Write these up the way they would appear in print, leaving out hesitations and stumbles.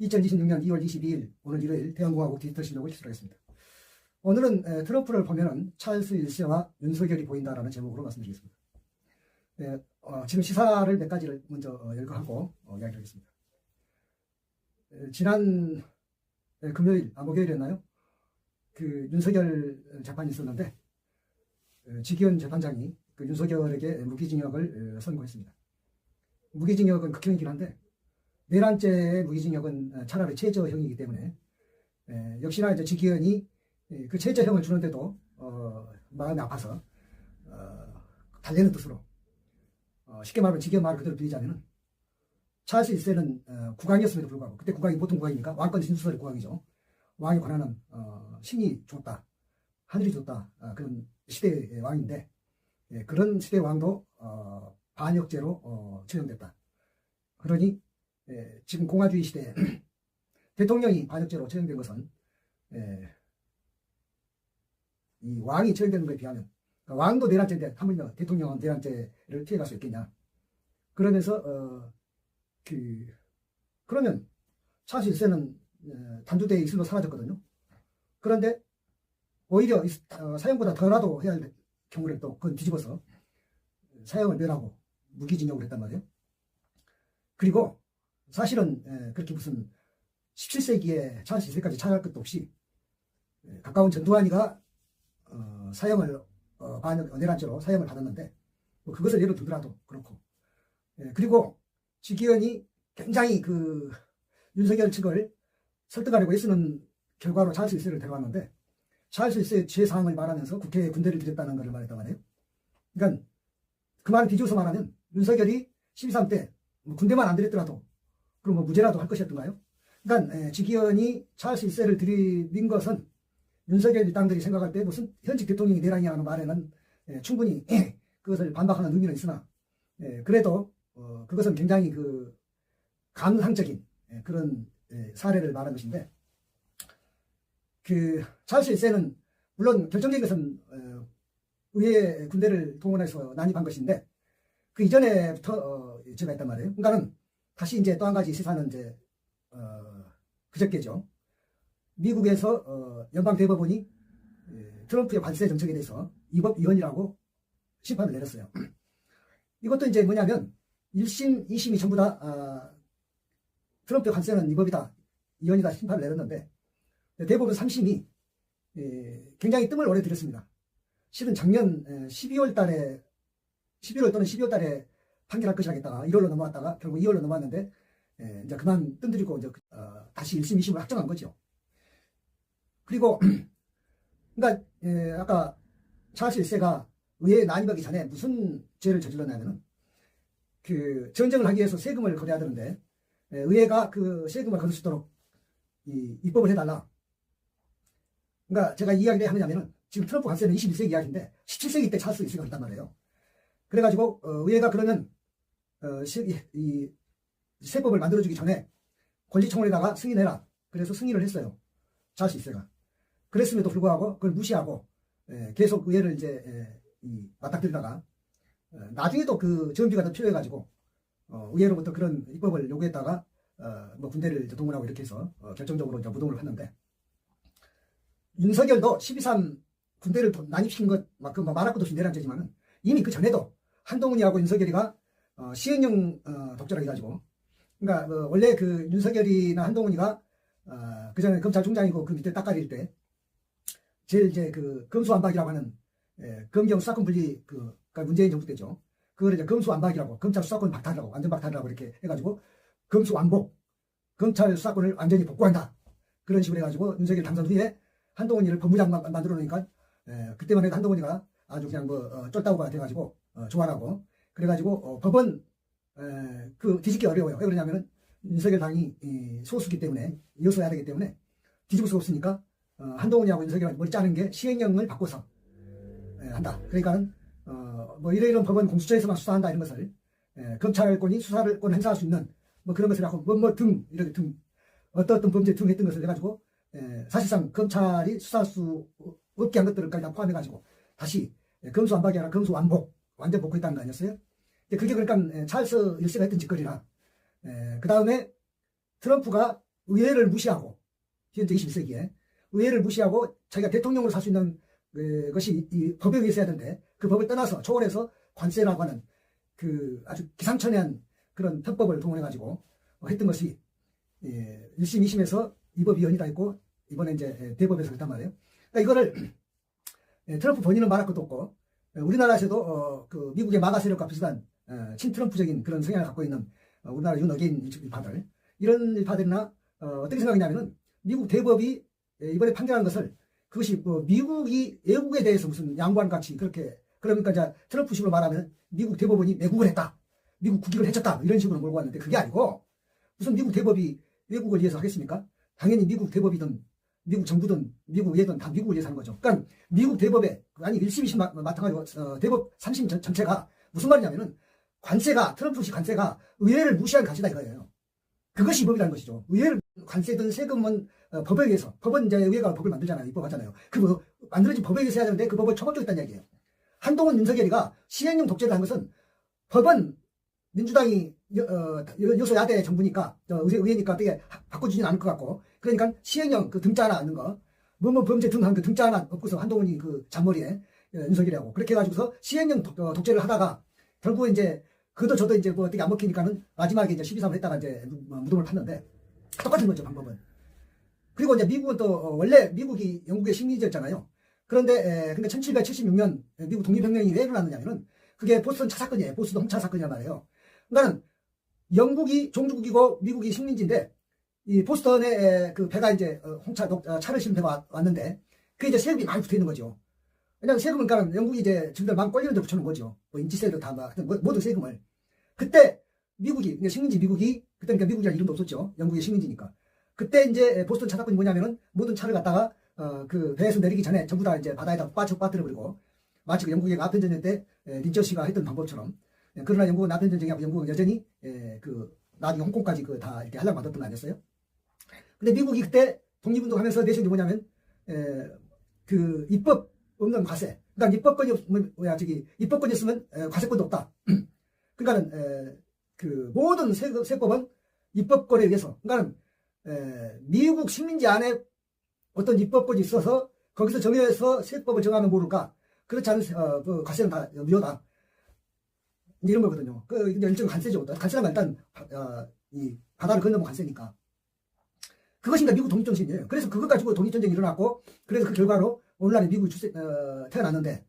2026년 2월 22일 오늘 일요일 대한공화국 디지털 실록을 기술하겠습니다. 오늘은 트럼프를 보면은 찰스 1세와 윤석열이 보인다라는 제목으로 말씀드리겠습니다. 지금 시사를 몇 가지를 먼저 열거하고 이야기하겠습니다. 지난 금요일, 목요일이었나요? 그 윤석열 재판이 있었는데 지기현 재판장이 그 윤석열에게 무기징역을 선고했습니다. 무기징역은 극형이긴 한데 내란죄의 무기징역은 차라리 최저형이기 때문에 역시나 이제 지기현이 그 최저형을 주는데도 마음이 아파서 달래는 뜻으로 쉽게 말하면 지기현 말을 그대로 빌리자면은 찰스 1세는 국왕이었음에도 불구하고 그때 국왕이 보통 국왕이니까 왕권 신수설의 국왕이죠. 왕이 권하는 신이 줬다, 하늘이 줬다 그런 시대의 왕인데 그런 시대의 왕도 반역죄로 처형됐다. 그러니 지금 공화주의 시대에 대통령이 반역죄로 처형된 것은 이 왕이 처형되는 것에 비하면 그러니까 왕도 내란죄인데 하물며 대통령은 내란죄를 피해갈 수 있겠냐. 그러면서 그러면 찰스 1세는 단두대에 이슬로 사라졌거든요. 그런데 오히려 사형보다 더라도 해야 할 경우를 또 그건 뒤집어서 사형을 면하고 무기징역을 했단 말이에요. 그리고 사실은 그렇게 무슨 17세기에 찰스 2세까지 찾아갈 것도 없이 가까운 전두환이가 사형을 내란죄로 사형을 받았는데 뭐 그것을 예로 들더라도 그렇고 그리고 지기현이 굉장히 그 윤석열 측을 설득하려고 애쓰는 결과로 찰스 1세를 데려왔는데 찰스 1세의 죄사항을 말하면서 국회에 군대를 들였다는 것을 말했단 말이에요. 그러니까 그 말을 뒤집어서 말하면 윤석열이 12.3 때 군대만 안 들였더라도 그럼 뭐 무죄라도 할 것이었던가요? 그러니까 지기현이 찰스 1세를 들이민 것은 윤석열 일당들이 생각할 때 무슨 현직 대통령이 내란이야 하는 말에는 충분히 그것을 반박하는 의미는 있으나 그래도 그것은 굉장히 그 감상적인 그런 사례를 말한 것인데 그 찰스 1세는 물론 결정적인 것은 의회 군대를 동원해서 난입한 것인데 그 이전에부터 제가 했단 말이에요. 그러니까는 다시 이제 또 한 가지 시사는 이제 그저께죠. 미국에서 연방 대법원이 트럼프의 관세 정책에 대해서 위법 위헌이라고 심판을 내렸어요. 이것도 이제 뭐냐면 1심, 2심이 전부 다 트럼프의 관세는 위법이다, 위헌이다 심판을 내렸는데 대법원 3심이 굉장히 뜸을 오래 들였습니다. 실은 작년 11월 달에 11월 또는 12월 달에 판결할 것이라 했다가 1월로 넘어왔다가 결국 2월로 넘어왔는데 이제 그만 뜸들이고 이제 다시 1심, 2심을 확정한 거죠. 그리고 그러니까 아까 찰스 1세가 의회에 난입하기 전에 무슨 죄를 저질렀냐면은 그 전쟁을 하기 위해서 세금을 거래해야 되는데 의회가 그 세금을 거둘 수 있도록 입법을 해달라. 그러니까 제가 이 이야기를 하느냐면은 지금 트럼프 관세는 21세기 이야기인데 17세기 때 찰스 1세가 했단 말이에요. 그래가지고 의회가 그러면 이 세법을 만들어주기 전에 권리청원에다가 승인해라. 그래서 승인을 했어요. 찰스 1세가. 그랬음에도 불구하고 그걸 무시하고 계속 의회를 이제 맞닥뜨리다가 나중에도 그 전비가 더 필요해가지고 의회로부터 그런 입법을 요구했다가 뭐 군대를 이제 동원하고 이렇게 해서 결정적으로 이제 무동을 했는데 윤석열도 12.3 군대를 난입시킨 것 막 말할 것도 없이 내란죄지만은 이미 그 전에도 한동훈이하고 윤석열이가 시행령 독재라 해가지고 그러니까 원래 그 윤석열이나 한동훈이가 그 전에 검찰총장이고 그 밑에 따까리일 때 제일 이제 그 검수완박이라고 하는 검경 수사권 분리 그러니까 문재인 정부 때죠. 그걸 이제 검수완박이라고 검찰 수사권 박탈이라고 완전 박탈이라고 이렇게 해가지고 검수완복 검찰 수사권을 완전히 복구한다 그런 식으로 해가지고 윤석열 당선 후에 한동훈이를 법무장관 만들어 놓으니까 그때만 해도 한동훈이가 아주 그냥 뭐 쫄따구가 돼가지고 좋아하고 그래가지고 법원 그 뒤집기 어려워요. 왜 그러냐면은 윤석열 당이 소수기 때문에 이어서야 되기 때문에 뒤집을 수가 없으니까 한동훈이하고 윤석열이 머리 짜는 게 시행령을 바꿔서 한다. 그러니까는 뭐 이런 법원 공수처에서만 수사한다 이런 것을 검찰권이 수사권 행사할 수 있는 뭐 그런 것을 하고 뭐 등 이렇게 등 어떤 범죄 등 했던 것을 해가지고 사실상 검찰이 수사할 수 없게 한 것들까지 다 포함해가지고 다시 검수완박이 아니라 검수완복 완전 복구했다는 거 아니었어요? 그게 그러니까 찰스 1세가 했던 짓거리라 그 다음에 트럼프가 의회를 무시하고, 현재 21세기에 의회를 무시하고 자기가 대통령으로 살 수 있는 것이 이 법에 의해서 해야 되는데, 그 법을 떠나서 초월해서 관세라고 하는 그 아주 기상천외한 그런 편법을 동원해가지고 했던 것이 1심, 2심에서 이법위원이 다 있고, 이번에 이제 대법에서 했단 말이에요. 그러니까 이거를 트럼프 본인은 말할 것도 없고, 우리나라에서도 그 미국의 마가 세력과 비슷한 친트럼프적인 그런 성향을 갖고 있는 우리나라 윤어게인 일파들, 이런 일파들이나 어떻게 생각하냐면은 미국 대법이 이번에 판결한 것을, 그것이 뭐 미국이 외국에 대해서 무슨 양보한 같이 그렇게, 그러니까 이제 트럼프식으로 말하면 미국 대법원이 매국을 했다, 미국 국익을 해쳤다, 이런 식으로 몰고 왔는데, 그게 아니고 무슨 미국 대법이 외국을 위해서 하겠습니까? 당연히 미국 대법이든 미국 정부든 미국 의회든 다 미국을 위해서 하는 거죠. 그러니까 미국 대법에, 아니 1심, 2심 맡아가지고 대법 3심 전체가 무슨 말이냐면은, 관세가, 트럼프식 관세가 의회를 무시한 가시다 이거예요. 그것이 법이라는 것이죠. 의회를, 관세든 세금은 법에 의해서, 법은 이제 의회가 법을 만들잖아요. 입법하잖아요. 그 만들어진 법에 의해서 해야 되는데 그 법을 처벌적이다는 얘기예요. 한동훈, 윤석열이가 시행령 독재를 한 것은, 법은 민주당이 여소야대 정부니까, 의회니까 어떻게 바꿔주지는 않을 것 같고, 그러니까 시행령 그 등자 하나 넣는 거, 뭐뭐 범죄 등한 그 등자 하나 엎고서 한동훈이 그 잔머리에 윤석열이하고 그렇게 해가지고서 시행령 독재를 하다가, 결국에 이제 그도 저도 이제 뭐 어떻게 안 먹히니까는 마지막에 이제 12.3을 했다가 이제 무덤을 팠는데, 똑같은 거죠, 방법은. 그리고 이제 미국은 또 원래 미국이 영국의 식민지였잖아요. 그런데 1776년 미국 독립혁명이 왜 일어났느냐면은, 그게 보스턴 차 사건이에요. 보스턴 홍차 사건이란 말이에요. 그러니까 영국이 종주국이고 미국이 식민지인데, 이 보스턴에 그 배가 이제 차를 실은 배가 왔는데, 그게 이제 세금이 많이 붙어 있는 거죠. 왜냐면 세금을, 그러니까 영국이 이제 지금들 막 꼴리는 데 붙여놓은 거죠. 뭐 인지세도 다 막, 모든 세금을. 그때 미국이, 식민지 미국이, 그때 그러니까 미국이라는 이름도 없었죠. 영국의 식민지니까. 그때 이제 보스턴 차 사건이 뭐냐면은, 모든 차를 갖다가 그 배에서 내리기 전에 전부 다 이제 바다에다 빠뜨려버리고, 마치 그 영국의 아편 전쟁 때 린처씨가 했던 방법처럼. 그러나 영국은 아편 전쟁하고 영국은 여전히 그 나중에 홍콩까지 그 다 이렇게 하려고 만들었던 거 아니었어요? 근데 미국이 그때 독립운동하면서 내세운 게 뭐냐면, 그 입법 없는 과세. 그러니까 입법권이 있으면 과세권도 없다. 그러니까는 그 모든 세법은 입법권에 의해서, 그러니까는 미국 식민지 안에 어떤 입법권이 있어서 거기서 정해서 세법을 정하면 모를까. 그렇지 않은 그 과세는 다 무효다. 이런 거거든요. 그 일종의 관세죠. 관세라면 일단 이 바다를 건너면 관세니까. 그것이 미국 독립정신이에요. 그래서 그것 가지고 독립전쟁이 일어났고, 그래서 그 결과로 오늘날의 미국이 태어났는데,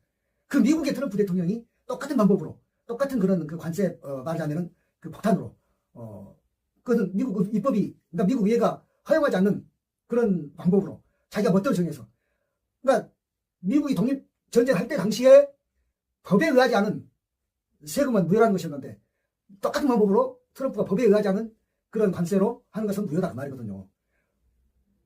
그 미국의 트럼프 대통령이 똑같은 방법으로, 똑같은 그런 그 관세, 말하자면은 그 폭탄으로, 그것은 미국 입법이, 그러니까 미국 의회가 허용하지 않는 그런 방법으로 자기가 멋대로 정해서, 그러니까 미국이 독립전쟁 할 때 당시에 법에 의하지 않은 세금은 무효라는 것이었는데, 똑같은 방법으로 트럼프가 법에 의하지 않은 그런 관세로 하는 것은 무효다 그 말이거든요.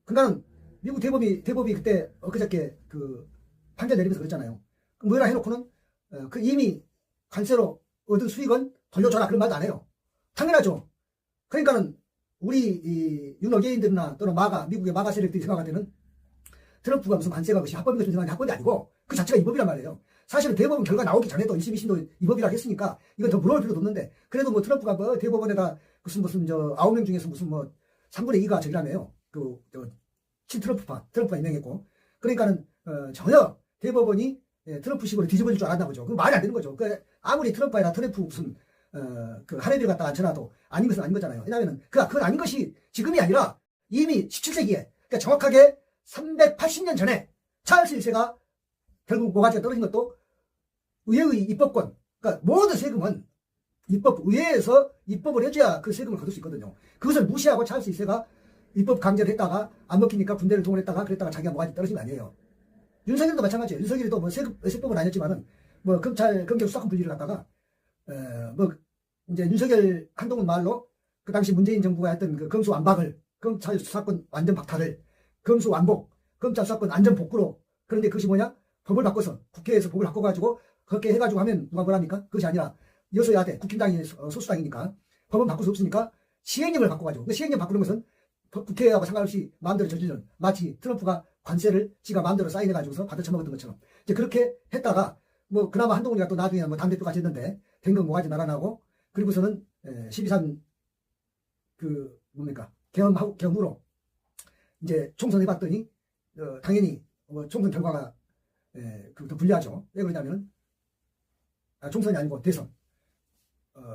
그러니까 미국 대법이 그때 엊그저께 그 판결 내리면서 그랬잖아요. 무효라 해놓고는 그 이미 관세로 얻은 수익은 돌려줘라 그런 말도 안 해요. 당연하죠. 그러니까는 우리 이 윤어게인들이나 또는 미국의 마가 세력들이 생각할 때는 트럼프가 무슨 관세가 그것이 합법인 것처럼 생각하는데 합법이 아니고 그 자체가 위법이란 말이에요. 사실은 대법원 결과 나오기 전에도 1심, 2심도 위법이라고 했으니까 이건 더 물어볼 필요도 없는데, 그래도 뭐 트럼프가 뭐 대법원에다 무슨 9명 중에서 무슨 뭐 3분의 2가 저기라며요. 트럼프가 임명했고, 그러니까는 전혀 대법원이 트럼프식으로 뒤집어질 줄 알았나 보죠. 그건 말이 안 되는 거죠. 아무리 트럼프가 아니라 트럼프 무슨 그 하늘을 갖다 앉혀놔도 아닌 것은 아닌 거잖아요. 왜냐하면 그건 아닌 것이 지금이 아니라 이미 17세기에, 그러니까 정확하게 380년 전에 찰스 1세가 결국 모가지가 떨어진 것도 의회의 입법권, 그러니까 모든 세금은 의회에서 입법을 해줘야 그 세금을 거둘 수 있거든요. 그것을 무시하고 찰스 1세가 입법 강제를 했다가 안 먹히니까 군대를 동원했다가 그랬다가 자기가 모가지 떨어진 거 아니에요. 윤석열도 마찬가지예요. 윤석열도 뭐 세법은 아니었지만은 뭐 검경 수사권 분리를 갖다가 뭐 이제 윤석열 한동훈 말로 그 당시 문재인 정부가 했던 그 검수완박을, 검찰 수사권 완전 박탈을 검수완복, 검찰 수사권 안전 복구로. 그런데 그것이 뭐냐? 법을 바꿔서 국회에서 법을 바꿔가지고 그렇게 해가지고 하면 누가 뭐랍니까? 그것이 아니라 여소야대 국힘당이 소수당이니까 법은 바꿀 수 없으니까 시행령을 바꿔가지고, 그 시행령 바꾸는 것은 국회하고 상관없이 마음대로 저지른, 마치 트럼프가 관세를 지가 마음대로 사인해가지고서 받아 처먹었던 것처럼 이제 그렇게 했다가 뭐 그나마 한동훈이가 또 나중에 뭐 당대표까지 했는데 된 건 뭐가지 나라나고, 그리고서는 12.3 그 뭡니까? 겸으로 이제 총선해봤더니 당연히 총선 결과가 더 불리하죠. 왜 그러냐면은 총선이 아니고 대선.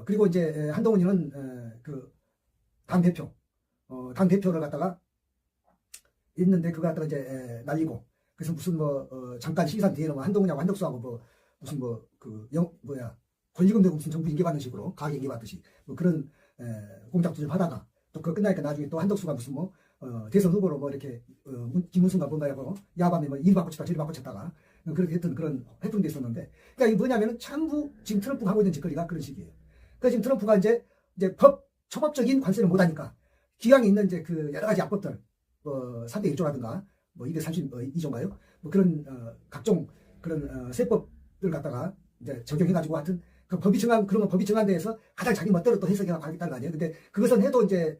그리고 이제 한동훈이는 그 당대표 당대표를 갖다가 있는데 그거 갖다가 이제 날리고 그래서 무슨 잠깐 시기산 뒤에는 한동훈하고 한덕수하고 무슨 권리금 대고 무슨 정부 인계받는 식으로 가계 인계받듯이 그런 공작두를 하다가 또 그거 끝나니까 나중에 또 한덕수가 무슨 대선 후보로 이렇게 김문수가 뭔가하고 야밤에 이리 바꿔쳤다 저리 바꿔쳤다가 그렇게 했던 그런 해프닝도 있었는데 그러니까 이게 뭐냐면은 전부 지금 트럼프가 하고 있는 짓거리가 그런 식이에요. 그러니까 지금 트럼프가 이제 초법적인 관세를 못하니까 기왕에 있는 이제 그 여러 가지 약법들 3대 1조라든가 232조인가요? 그런 각종 그런 세법들 갖다가 이제 적용해가지고 하여튼 그 법이 정한 데에서 가장 자기 멋대로 또 해석해 가겠다는 거 아니에요. 근데 그것은 해도 이제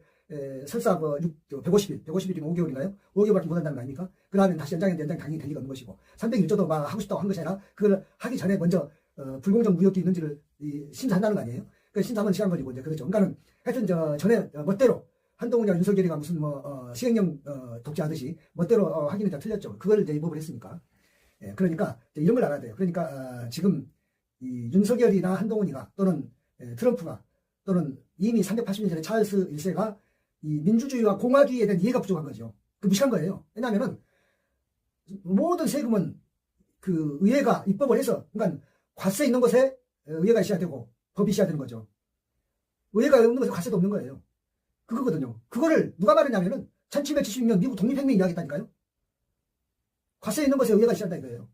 설사 150일이면 5개월인가요? 5개월밖에 못 한다는 거 아닙니까? 그 다음에 다시 연장했는데 연장 당연히 될 리가 없는 것이고 301조도 막 하고 싶다고 한 것이 아니라 그걸 하기 전에 먼저 불공정 무효기 있는지를 심사한다는 거 아니에요? 그 심사하면 시간 걸리고 이제 그렇죠. 그러니까는 하여튼 전에 멋대로 한동훈이나 윤석열이가 무슨 시행령 독재하듯이 멋대로 하기는 다 틀렸죠. 그걸 이제 위법을 했으니까. 그러니까 이런 걸 알아야 돼요. 그러니까 지금 이 윤석열이나 한동훈이가 또는 트럼프가 또는 이미 380년 전에 찰스 1세가 이 민주주의와 공화주의에 대한 이해가 부족한 거죠. 그 무시한 거예요. 왜냐하면은 모든 세금은 그 의회가 입법을 해서 그러니까 과세 있는 곳에 의회가 있어야 되고 법이 있어야 되는 거죠. 의회가 없는 곳에 과세도 없는 거예요. 그거거든요. 그거를 누가 말했냐면은 1776년 미국 독립혁명이 이야기했다니까요. 과세 있는 곳에 의회가 있어야 한다 이거예요.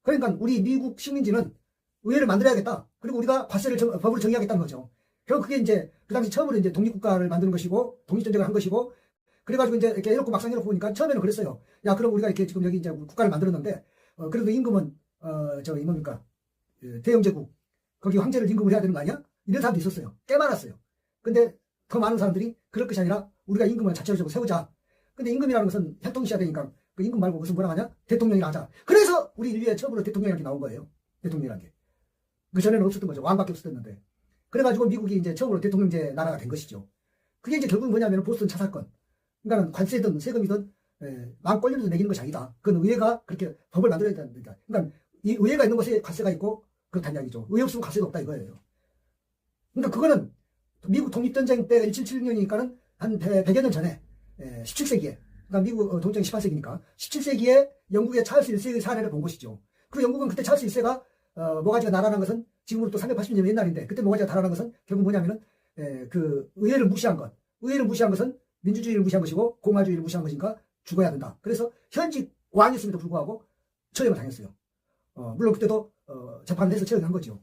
그러니까 우리 미국 식민지는 의회를 만들어야겠다. 그리고 우리가 과세를 법으로 정의하겠다는 거죠. 결국 그게 이제 그 당시 처음으로 이제 독립국가를 만드는 것이고 독립전쟁을 한 것이고 그래가지고 이제 이렇게 해놓고 막상 해놓고 보니까 처음에는 그랬어요. 야 그럼 우리가 이렇게 지금 여기 이제 국가를 만들었는데 그래도 임금은 뭡니까 대영제국 거기 황제를 임금을 해야 되는 거 아니야? 이런 사람도 있었어요. 꽤 많았어요. 근데 더 많은 사람들이 그럴 것이 아니라 우리가 임금을 자체적으로 세우자. 근데 임금이라는 것은 혈통이 있어야 되니까 그 임금 말고 무슨 뭐라 하냐? 대통령이라 하자. 그래서 우리 인류에 처음으로 대통령이라는 게 나온 거예요. 대통령이라는 게. 그 전에는 없었던 거죠. 왕밖에 없었는데. 그래가지고 미국이 이제 처음으로 대통령제 나라가 된 것이죠. 그게 이제 결국은 뭐냐면 보스턴 차 사건. 그러니까 관세든 세금이든 마음 꼴리면서 매기는 것이 아니다. 그건 의회가 그렇게 법을 만들어야 된다. 그러니까 이 의회가 있는 곳에 관세가 있고 그렇다는 이야기죠. 의회 없으면 관세가 없다 이거예요. 그러니까 그거는 미국 독립전쟁 때 1776년이니까는 한 100여 년 전에 17세기에 그러니까 미국 독립전쟁 18세기니까 17세기에 영국의 찰스 1세의 사례를 본 것이죠. 그 영국은 그때 찰스 1세가 모가지가 날아난 것은 지금으로부터 380년 옛날인데 그때 모가지가 달아난 것은 결국 뭐냐면은 그 의회를 무시한 것. 의회를 무시한 것은 민주주의를 무시한 것이고 공화주의를 무시한 것이니까 죽어야 된다. 그래서 현직 왕이었음에도 불구하고 처형을 당했어요. 물론 그때도 재판을 해서 처형한 거죠.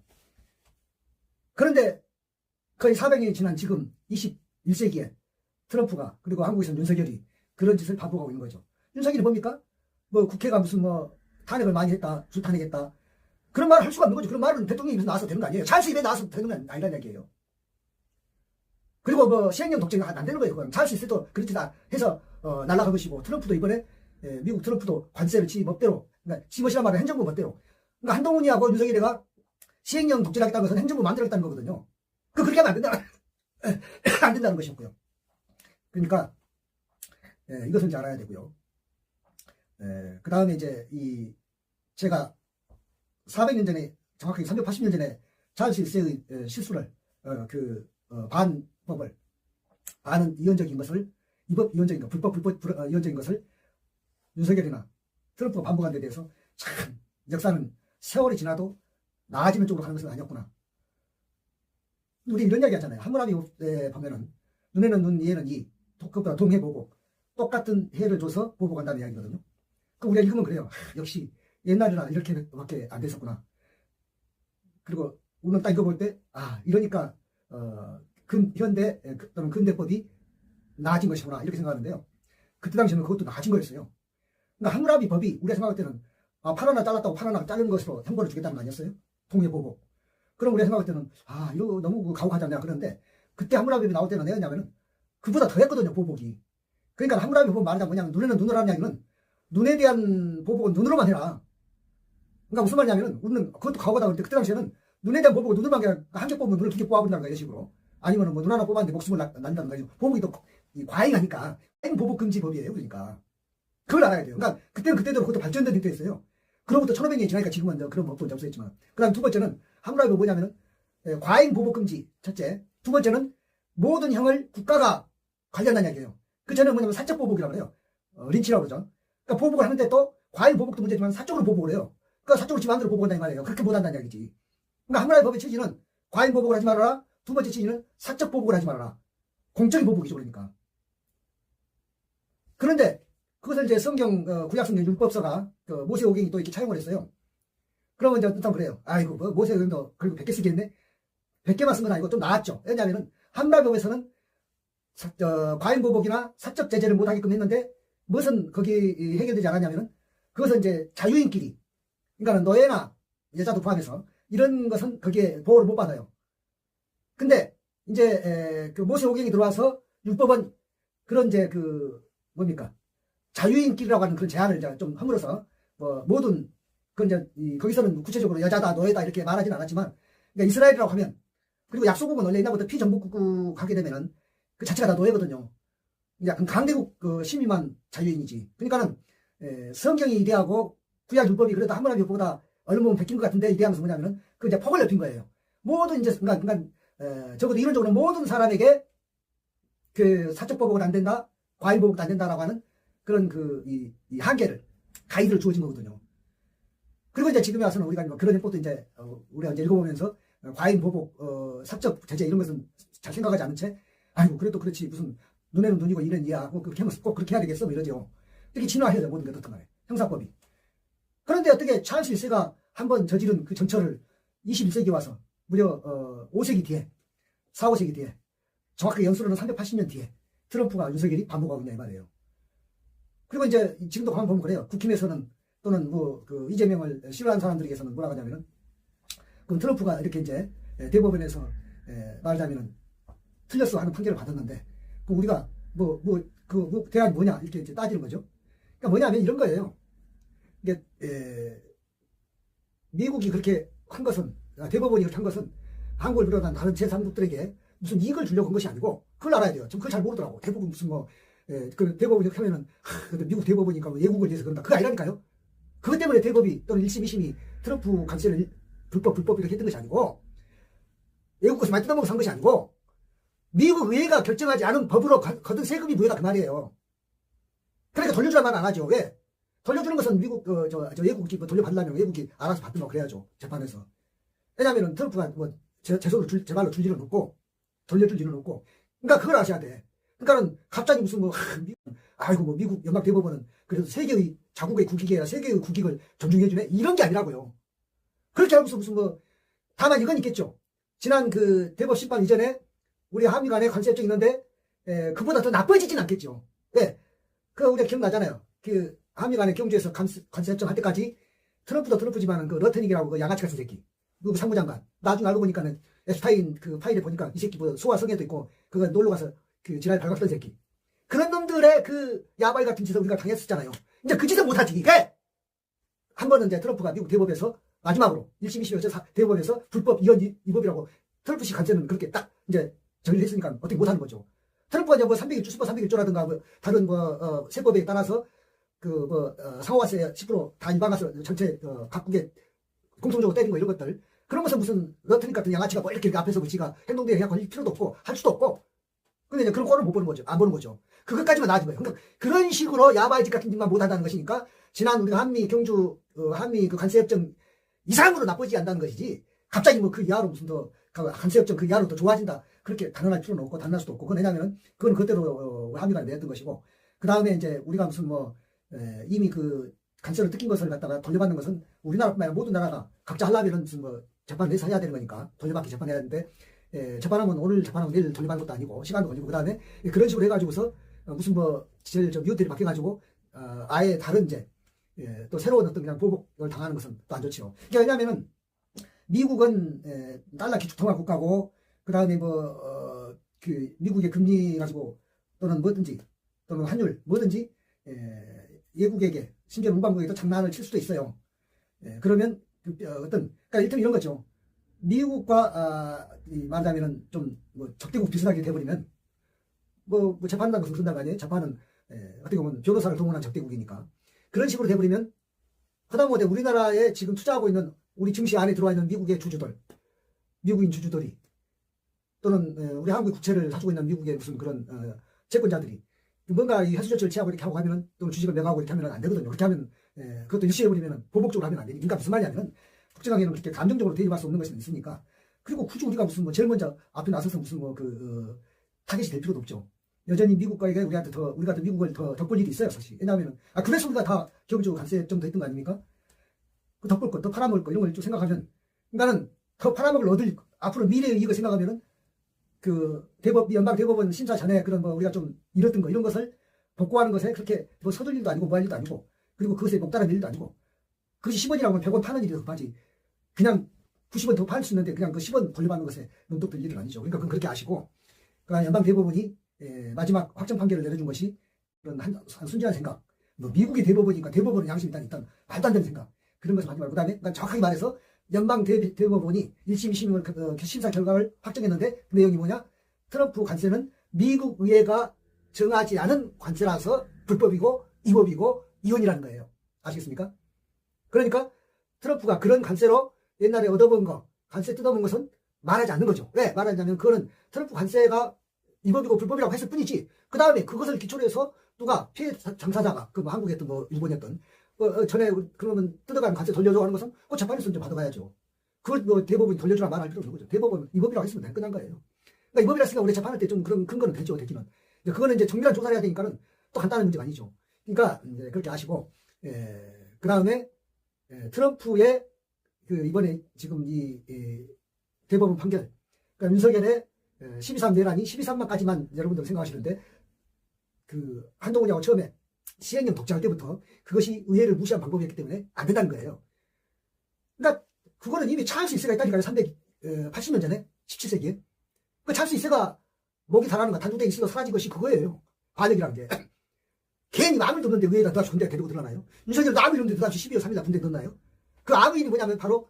그런데 거의 400년이 지난 지금 21세기에 트럼프가 그리고 한국에서는 윤석열이 그런 짓을 반복하고 있는 거죠. 윤석열이 뭡니까? 국회가 무슨 탄핵을 많이 했다. 불탄핵했다. 그런 말을 할 수가 없는 거죠. 그런 말은 대통령이 입에서 나와서 되는 거 아니에요. 찰스 입에 나와서 되는 건 아니라는 얘기예요. 그리고 시행령 독재가 안 되는 거예요. 그건 찰스 있어도 그렇게 다 해서 날아간 것이고 트럼프도 이번에 미국 트럼프도 관세를 지 멋대로 그러니까 지 멋이란 말은 행정부 멋대로 그러니까 한동훈이하고 윤석열이가 시행령 독재를 하겠다는 것은 행정부 만들겠다는 거거든요. 그렇게 하면 안 된다. 안 된다는 것이었고요. 그러니까 이것을 이제 알아야 되고요. 그 다음에 이제 제가 400년 전에 정확하게 380년 전에 찰스 1세의 실수를 반법을 반은 이원적인 것을 위법 이원적인 것 불법 이원적인 것을 윤석열이나 트럼프가 반복한 데 대해서 참 역사는 세월이 지나도 나아지는 쪽으로 가는 것은 아니었구나. 우리 이런 이야기 하잖아요. 하무라비 보면은 눈에는 눈, 이에는 이, 그것보다 동해보고 똑같은 해를 줘서 보고 간다는 이야기거든요. 그 우리가 읽으면 그래요. 역시 옛날이나 이렇게밖에 안 됐었구나. 그리고 오늘 딱 읽어볼 때 이러니까 현대 또는 근대법이 나아진 것이구나 이렇게 생각하는데요. 그때 당시에는 그것도 나아진 거였어요. 그러니까 함무라비 법이 우리가 생각할 때는 팔 하나 잘랐다고 팔 하나 자르는 것으로 형벌을 주겠다는 거 아니었어요? 동해보고. 그럼 우리가 생각할 때는 이거 너무 가혹하지 않냐 그러는데 그때 함무라비 법이 나올 때는 내었냐면은 그보다 더 했거든요. 보복이. 그러니까 함무라비 법 말하자면 뭐냐면 눈에는 눈을 하는 이야기는 눈에 대한 보복은 눈으로만 해라. 그러니까 무슨 말이냐면은 우리는 그것도 가혹하다 그럴 때 그때 당시에는 눈에 대한 보복은 눈으로만 해라. 한 개 뽑으면 눈을 두 개 뽑아버린다는 거예요. 식으로. 아니면은 눈 하나 뽑았는데 목숨을 난다는 거죠. 보복이 더 이 과잉하니까 과잉 보복 금지법이에요. 그러니까 그걸 알아야 돼요. 그러니까 그때는 그때대로 그것도 발전된 형태였어요. 그로부터 1500년이 지나니까 지금은 그런 법도 없어졌지만. 그다음 두 번째는 하무라비가 뭐냐면은 과잉 보복 금지 첫째. 두 번째는 모든 형을 국가가 관련한 이야기예요. 그 전에 뭐냐면 사적 보복이라고 해요. 린치라고 그러죠. 그러니까 보복을 하는데 또 과잉 보복도 문제지만 사적으로 보복을 해요. 그러니까 사적으로 지 마음대로 보복한다 이 말이에요. 그렇게 못한다는 이야기지. 그러니까 하무라비 법의 취지는 과잉 보복을 하지 말아라. 두 번째 취지는 사적 보복을 하지 말아라. 공적인 보복이죠. 그러니까. 그런데 그것을 이제 성경 구약성경 율법서가 모세오경이 또 이렇게 차용을 했어요. 그러면 이제 어떤 그래요. 아이고 뭐 모세오경도 그리고 100개 쓰겠네. 100개만 쓴 건 아니고 좀 나았죠. 왜냐하면은 하무라비법에서는 과잉 보복이나 사적 제재를 못하게끔 했는데 무엇은 거기 해결되지 않았냐면은 그것은 이제 자유인끼리 그러니까 노예나 여자도 포함해서 이런 것은 거기에 보호를 못 받아요. 근데 이제 그 모세오경이 들어와서 율법은 그런 이제 그 뭡니까 자유인끼리라고 하는 그런 제한을 이제 좀 함으로써 뭐 모든 그 이제 거기서는 구체적으로 여자다 노예다 이렇게 말하진 않았지만 그러니까 이스라엘이라고 하면 그리고 약소국은 원래 옛날부터 피정복국 하게 되면은 그 자체가 다 노예거든요. 약간 강대국 그 시민만 자유인이지. 그러니까는 성경이 이대하고 구약 율법이 그래도 하무라비 율법보다 얼마 보면 베낀 것 같은데 이대하면서 뭐냐면은 그 이제 폭을 넓힌 거예요. 모든 이제 그러니까 적어도 이론적으로 모든 사람에게 그 사적 보복은 안 된다, 과잉 보복도 안 된다라고 하는 그런 이 한계를 가이드를 주어진 거거든요. 그리고 이제 지금에 와서는 우리가 그런 것도 이제 우리가 이제 읽어보면서 과잉 보복, 사적 제재 이런 것은 잘 생각하지 않은 채 아이고 그래도 그렇지 무슨 눈에는 눈이고 이는 이야 꼭 그렇게 하면 꼭 그렇게 해야 되겠어 뭐 이러죠. 이렇게 진화해야 돼 모든 게 어떻든 간에 형사법이. 그런데 어떻게 찰스 1세가 한번 저지른 그 정처를 21세기 와서 무려 5세기 뒤에 4, 5세기 뒤에 정확하게 연수로는 380년 뒤에 트럼프가 윤석열이 반복하고 있냐 이 말이에요. 그리고 이제 지금도 가만 보면 그래요. 국힘에서는 또는 뭐 그 이재명을 싫어하는 사람들에게서는 뭐라고 하냐면은 그럼 트럼프가 이렇게 이제 대법원에서 말하자면은 틀렸어 하는 판결을 받았는데 그 우리가 그 대안이 뭐냐 이렇게 이제 따지는 거죠. 그러니까 뭐냐면 이런 거예요. 이게 미국이 그렇게 한 것은 대법원이 그렇게 한 것은 한국을 비롯한 다른 제3국들에게 무슨 이익을 주려고 한 것이 아니고 그걸 알아야 돼요. 좀 그걸 잘 모르더라고. 대부분 무슨 그 대법원이 이렇게 하면은 미국 대법원이니까 뭐 예국을 위해서 그런다. 그거 아니라니까요. 그것 때문에 대법이 또는 1심, 2심이 트럼프 관세를 불법 이렇게 했던 것이 아니고 외국 것을 많이 뜯어먹어서 한 것이 아니고 미국 의회가 결정하지 않은 법으로 거둔 세금이 무효다 그 말이에요. 그러니까 돌려주란 말은 안 하죠. 왜? 돌려주는 것은 미국 외국이 돌려받으려면 외국이 알아서 받든가 그래야죠. 재판에서. 왜냐하면 트럼프가 뭐 제 발로 줄 일은 없고 돌려줄 일은 없고. 그러니까 그걸 아셔야 돼. 그러니까는 갑자기 무슨 미국 연방 대법원은 그래도 세계의 자국의 국익이 아니라 세계의 국익을 존중해주네 이런 게 아니라고요. 그렇게 하고서 무슨 다만 이건 있겠죠. 지난 그 대법 심판 이전에 우리 한미 간에 관세 협정이 있는데 그보다 더 나빠지진 않겠죠. 왜? 그 우리가 기억나잖아요. 그 한미 간에 경주에서 관세 협정 할 때까지 트럼프도 트럼프지만 그 러트닉이라고 그 양아치 같은 새끼 미국 상무장관 나중에 알고 보니까는 에스타인 그 파일에 보니까 이 새끼 소아성애도 있고 그거 놀러 가서 그 지랄 발각던 새끼 그런 놈들의 그 야발 같은 짓을 우리가 당했었잖아요. 이제 그 짓을 못하지. 왜? 한 번은 이제 트럼프가 미국 대법에서 마지막으로 1심, 2심 대법에서 불법 위법이라고 트럼프 씨 관세는 그렇게 딱 이제 정리를 했으니까 어떻게 못하는 거죠. 트럼프가 이제 301조, 슈퍼 301조라든가 다른 세법에 따라서 상호화세 10% 다 일반화서 전체 각국에 공통적으로 때린 거 이런 것들 그런 것은 무슨 러트닉 같은 양아치가 이렇게 앞에서 지가 행동대에 그냥 걸릴 필요도 없고 할 수도 없고 근데 이제 그런 꼴을 못 보는 거죠. 안 보는 거죠. 그것까지만 나아진 거예요. 그러니까 그런 식으로 야바이짓 같은 짓만 못한다는 것이니까 지난 우리가 한미 경주 한미 그 관세협정 이상으로 나쁘지 않다는 것이지 갑자기 그 이하로 무슨 관세협정 그 이하로 더 좋아진다 그렇게 단언할 필요는 없고 단언할 수도 없고 그건 왜냐면은 그건 그대로 한미가 내었던 것이고 그 다음에 이제 우리가 무슨 이미 그 관세를 뜯긴 것을 갖다가 돌려받는 것은 우리나라뿐만 아니라 모든 나라가 각자 하려면 무슨 재판을 내서 해야 되는 거니까 돌려받기 재판해야 되는데 재판하면 오늘 재판하면 내일 돌려받는 것도 아니고 시간도 걸리고 그 다음에 그런 식으로 해가지고서 무슨 제일 미우들이 바뀌어가지고 아예 다른 이제 또 새로운 어떤 그냥 보복을 당하는 것은 또 안 좋죠. 그러니까 왜냐하면은 미국은 달러 기축 통화 국가고 그 다음에 그 미국의 금리 가지고 또는 뭐든지 또는 환율 뭐든지 외국에게 심지어 문방구에도 장난을 칠 수도 있어요. 그러면 그러니까 일단 이런 거죠. 미국과 말하자면은 좀 적대국 비슷하게 돼버리면 뭐 재판단 것은 그런다고 아니에요. 재판은 어떻게 보면 변호사를 동원한 적대국이니까. 그런 식으로 돼버리면 하다못해 우리나라에 지금 투자하고 있는 우리 증시 안에 들어와 있는 미국의 주주들, 미국인 주주들이 또는 우리 한국의 국채를 사주고 있는 미국의 무슨 그런 채권자들이 뭔가 이 해수조치를 취하고 이렇게 하고 하면은 또는 주식을 매각하고 이렇게 하면 안 되거든요. 그렇게 하면 그것도 일시해버리면 보복적으로 하면 안 되니까. 그러니까 무슨 말이냐면 국제관계는 그렇게 감정적으로 대입할 수 없는 것이 있으니까. 그리고 굳이 우리가 무슨 뭐 제일 먼저 앞에 나서서 무슨 뭐 타겟이 될 필요도 없죠. 여전히 미국과에게 우리가 더 미국을 더 덕볼 일이 있어요, 사실. 왜냐하면 그래서 우리가 다 경제적으로 관세 좀 더 했던 거 아닙니까? 그 덕볼 거, 더 팔아먹을 거 이런 걸 좀 생각하면, 그러니까는 더 팔아먹을 얻을 앞으로 미래의 이익을 생각하면은 연방 대법원 심사 전에 그런 뭐 우리가 좀 잃었던 거 이런 것을 복구하는 것에 그렇게 뭐 서둘 일도 아니고 뭐 할 일도 아니고, 그리고 그것에 목다른 일도 아니고, 그것이 10원이라고 하면 100원 파는 일이 더 급하지. 그냥 90원 더 팔 수 있는데 그냥 그 10원 돌려받는 것에 눈독들 일은 아니죠. 그러니까 그건 그렇게 아시고, 그러니까 연방 대법원이 마지막 확정 판결을 내려준 것이 그런 한 순진한 생각. 뭐 미국이 대법원이니까 대법원은 양심이 일단 말도 안 되는 생각. 그런 것을 하지 말고, 그다음에 그러니까 정확하게 말해서 연방 대법원이 1심, 2심 심사 결과를 확정했는데 그 내용이 뭐냐? 트럼프 관세는 미국 의회가 정하지 않은 관세라서 불법이고 위법이고 이혼이라는 거예요. 아시겠습니까? 그러니까 트럼프가 그런 관세로 옛날에 얻어본 거, 관세 뜯어본 것은 말하지 않는 거죠. 왜 말하냐면 그거는 트럼프 관세가 위법이고 불법이라고 했을 뿐이지, 그 다음에 그것을 기초로 해서 누가 피해 당사자가 그 뭐 한국이었던 뭐 일본이었던 전에 그러면 뜯어간 관세 돌려줘 하는 것은 그 재판에서 이제 받아가야죠. 그걸 뭐 대법원이 돌려주라 말할 필요 없는 거죠. 대법원 위법이라고 했으면 다 끝난 거예요. 그러니까 위법이라 했으니까 우리 재판할 때 좀 그런 근거는 되죠, 되기는. 그거는 이제 정밀한 조사를 해야 되니까는 또 간단한 문제가 아니죠. 그러니까 이제 그렇게 아시고, 그 다음에 트럼프의 그 이번에 지금 이 대법원 판결, 그러니까 윤석열의 12.3 내란이 12.3만까지만 여러분들 생각하시는데, 그 한동훈이하고 처음에 시행령 독재할 때부터 그것이 의회를 무시한 방법이었기 때문에 안 된다는 거예요. 그러니까 그거는 이미 찰수 있어가 있다니까요. 380년 전에 17세기에 그 찰수 있어가 목이 달하는 거, 단두대 있어가 사라진 것이 그거예요. 반역이라는 게. 괜히 마음을 뒀는데 의회에다 누가 군대 데리고 들어가나요? 윤석열도 아무 이런데 누가 12월 3일날 군대 넣나요? 그 아무 일이 뭐냐면 바로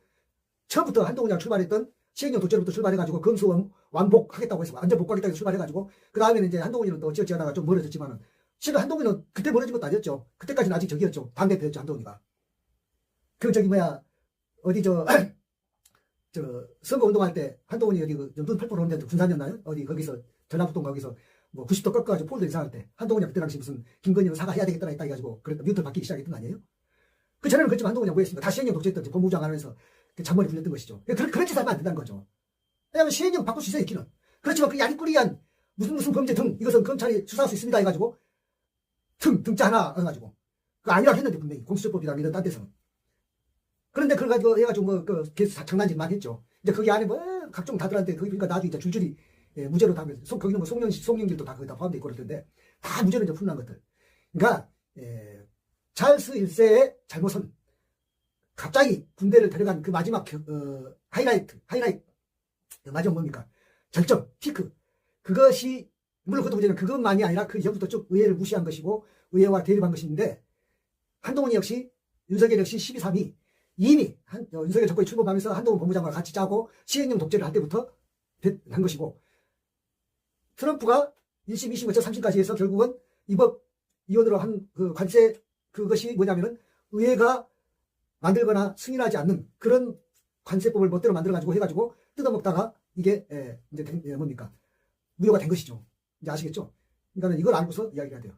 처음부터 한동훈이랑 출발했던 시행령 독재로부터 출발해가지고 검수 완복하겠다고 해서 완전 복구하겠다고 해서 출발해가지고, 그 다음에는 이제 한동훈이는 또 어찌어찌하다가 좀 멀어졌지만은, 실은 한동훈이는 그때 멀어진 것도 아니었죠. 그때까지는 아직 저기였죠. 당대표였죠, 한동훈이가. 어디 선거 운동할 때 한동훈이 어디 눈 8% 오는데 군산이었나요? 어디 거기서 전라북도 거기서 뭐 90도 꺾어가지고 폴더 이상할 때 한동훈이 그때 당시 무슨 김건희는 사과해야 되겠다라 했다 해가지고 그랬다 뮤트 바뀌기 시작했던 거 아니에요? 그 전에는 그랬지만 한동훈이 뭐 했습니까? 다 시행령 독재했던 법무부장 안에서 잔머리 굴렸던 것이죠. 그렇게 살면 안 된다는 거죠. 왜냐하면 시행령 바꿀 수 있어요, 있기는. 그렇지만 그 야리꾸리한 무슨 범죄 등 이것은 검찰이 수사할 수 있습니다 해가지고 등자 하나 해가지고 그 아니라고 했는데 분명히 공수처법이랑 이런 딴 데서는. 그런데 그걸 가지고 해가지고 뭐 계속 장난질만 했죠. 이제 거기 안에 뭐 각종 다들한테 거기 그러니까 나도 이제 줄줄이 무죄로 다 거기는 뭐 송영길도 다 거기다 포함되어 있고 그럴 텐데 다 무죄로 이제 풀난 것들. 그러니까 찰스 1세의 잘못은 갑자기 군대를 데려간 그 마지막 하이라이트 마지막 뭡니까? 절정 피크. 그것이 물론 그것도 문제는 그것만이 아니라 그 이전부터 쭉 의회를 무시한 것이고 의회와 대립한 것인데, 한동훈이 역시 윤석열 역시 12.3이 이미 윤석열 정권이 출범하면서 한동훈 법무장관과 같이 짜고 시행령 독재를 할 때부터 한 것이고, 트럼프가 1심, 2심, 3심까지 해서 결국은 이법 이혼으로 한 그 관세 그것이 뭐냐면은 의회가 만들거나 승인하지 않는 그런 관세법을 멋대로 만들어가지고 해가지고 뜯어먹다가 이게 이제 뭡니까? 무효가 된 것이죠. 이제 아시겠죠? 그러니까 이걸 알고서 이야기를 해야 돼요.